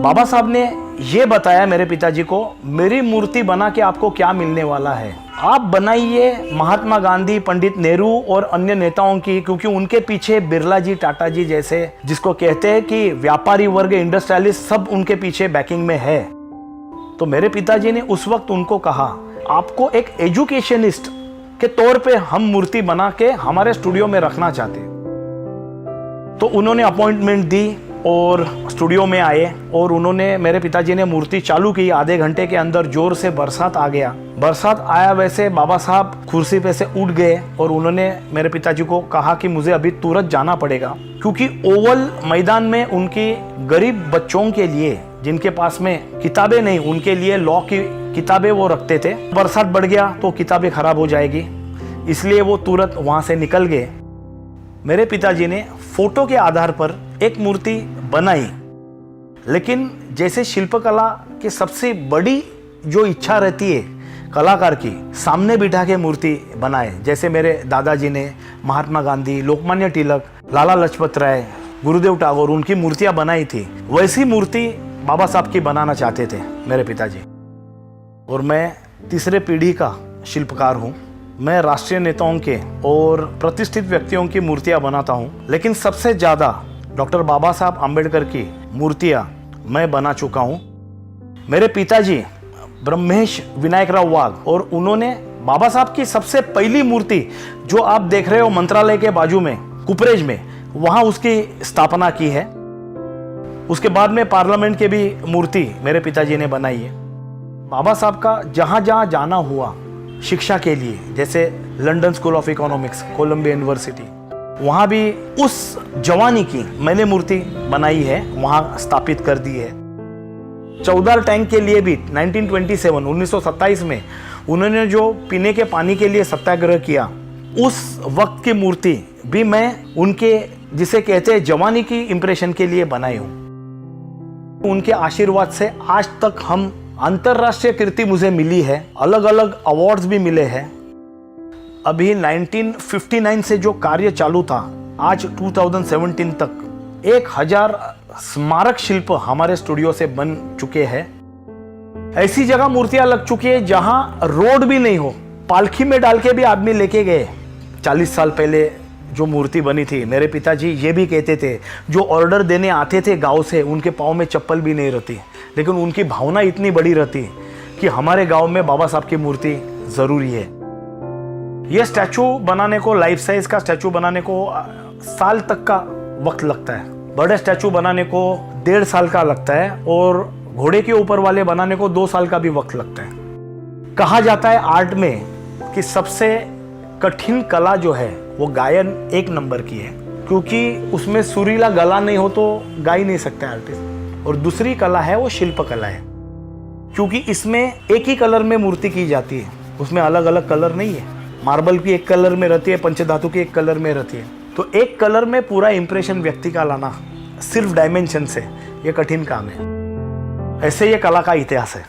बाबा साहब ने ये बताया मेरे पिताजी को, मेरी मूर्ति बना के आपको क्या मिलने वाला है, आप बनाइए महात्मा गांधी, पंडित नेहरू और अन्य नेताओं की, क्योंकि उनके पीछे बिरला जी, टाटा जी जैसे, जिसको कहते हैं कि व्यापारी वर्ग, इंडस्ट्रियलिस्ट, सब उनके पीछे बैकिंग में है। तो मेरे पिताजी ने उस वक्त उनको कहा, आपको एक एजुकेशनिस्ट के तौर पे हम मूर्ति बना के हमारे स्टूडियो में रखना चाहते। तो उन्होंने अपॉइंटमेंट दी और स्टूडियो में आए और उन्होंने, मेरे पिताजी ने मूर्ति चालू की। आधे घंटे के अंदर जोर से बरसात आ गया। बरसात आया वैसे बाबा साहब कुर्सी पे से उठ गए और उन्होंने मेरे पिताजी को कहा कि मुझे अभी तुरंत जाना पड़ेगा, क्योंकि ओवल मैदान में उनकी गरीब बच्चों के लिए, जिनके पास में किताबें नहीं, उनके लिए लॉ की किताबें वो रखते थे। बरसात बढ़ गया तो किताबें खराब हो जाएगी, इसलिए वो तुरंत वहां से निकल गए। मेरे पिताजी ने फोटो के आधार पर एक मूर्ति बनाई, लेकिन जैसे शिल्पकला की सबसे बड़ी जो इच्छा रहती है कलाकार की, सामने बिठा के मूर्ति बनाए। जैसे मेरे दादाजी ने महात्मा गांधी, लोकमान्य तिलक, लाला लाजपत राय, गुरुदेव टैगोर, उनकी मूर्तियां बनाई थी, वैसी मूर्ति बाबा साहब की बनाना चाहते थे मेरे पिताजी। और मैं तीसरे पीढ़ी का शिल्पकार हूँ। मैं राष्ट्रीय नेताओं के और प्रतिष्ठित व्यक्तियों की मूर्तियां बनाता हूं, लेकिन सबसे ज़्यादा डॉक्टर बाबा साहब आम्बेडकर की मूर्तियां मैं बना चुका हूं। मेरे पिताजी ब्रह्मेश विनायकराव वाघ, और उन्होंने बाबा साहब की सबसे पहली मूर्ति जो आप देख रहे हो मंत्रालय के बाजू में, कुपरेज में, वहां उसकी स्थापना की है। उसके बाद में पार्लियामेंट की भी मूर्ति मेरे पिताजी ने बनाई है। बाबा साहब का जहां जहां जाना हुआ शिक्षा के लिए, जैसे London School of Economics, Columbia University, वहाँ भी उस जवानी की मैंने मूर्ति बनाई है, वहाँ स्थापित कर दी है। 14 टैंक के लिए भी 1927 में उन्होंने जो पीने के पानी के लिए सत्याग्रह किया, उस वक्त की मूर्ति भी मैं उनके, जिसे कहते हैं जवानी की इंप्रेशन के लिए बनाई हूँ। उनके आशीर्वाद से आज तक हम, अंतरराष्ट्रीय कीर्ति मुझे मिली है, अलग अलग अवार्ड्स भी मिले हैं। अभी 1959 से जो कार्य चालू था, आज 2017 तक 1000 स्मारक शिल्प हमारे स्टूडियो से बन चुके हैं। ऐसी जगह मूर्तियां लग चुकी है जहां रोड भी नहीं हो, पालखी में डाल के भी आदमी लेके गए। 40 साल पहले जो मूर्ति बनी थी, मेरे पिताजी ये भी कहते थे, जो ऑर्डर देने आते थे गांव से, उनके पाँव में चप्पल भी नहीं रहती, लेकिन उनकी भावना इतनी बड़ी रहती कि हमारे गांव में बाबा साहब की मूर्ति जरूरी है। यह स्टैचू बनाने को, लाइफ साइज का स्टैचू बनाने को साल तक का वक्त लगता है। बड़े स्टैचू बनाने को 1.5 साल का लगता है, और घोड़े के ऊपर वाले बनाने को 2 साल का भी वक्त लगता है। कहा जाता है आर्ट में कि सबसे कठिन कला जो है वो गायन 1 नंबर की है, क्योंकि उसमें सुरीला गला नहीं हो तो गा ही नहीं सकता आर्टिस्ट। और दूसरी कला है वो शिल्प कला है, क्योंकि इसमें एक ही कलर में मूर्ति की जाती है, उसमें अलग अलग कलर नहीं है। मार्बल की एक कलर में रहती है, पंचधातु की एक कलर में रहती है, तो एक कलर में पूरा इंप्रेशन व्यक्ति का लाना सिर्फ डायमेंशन से, ये कठिन काम है। ऐसे ये कला का इतिहास है।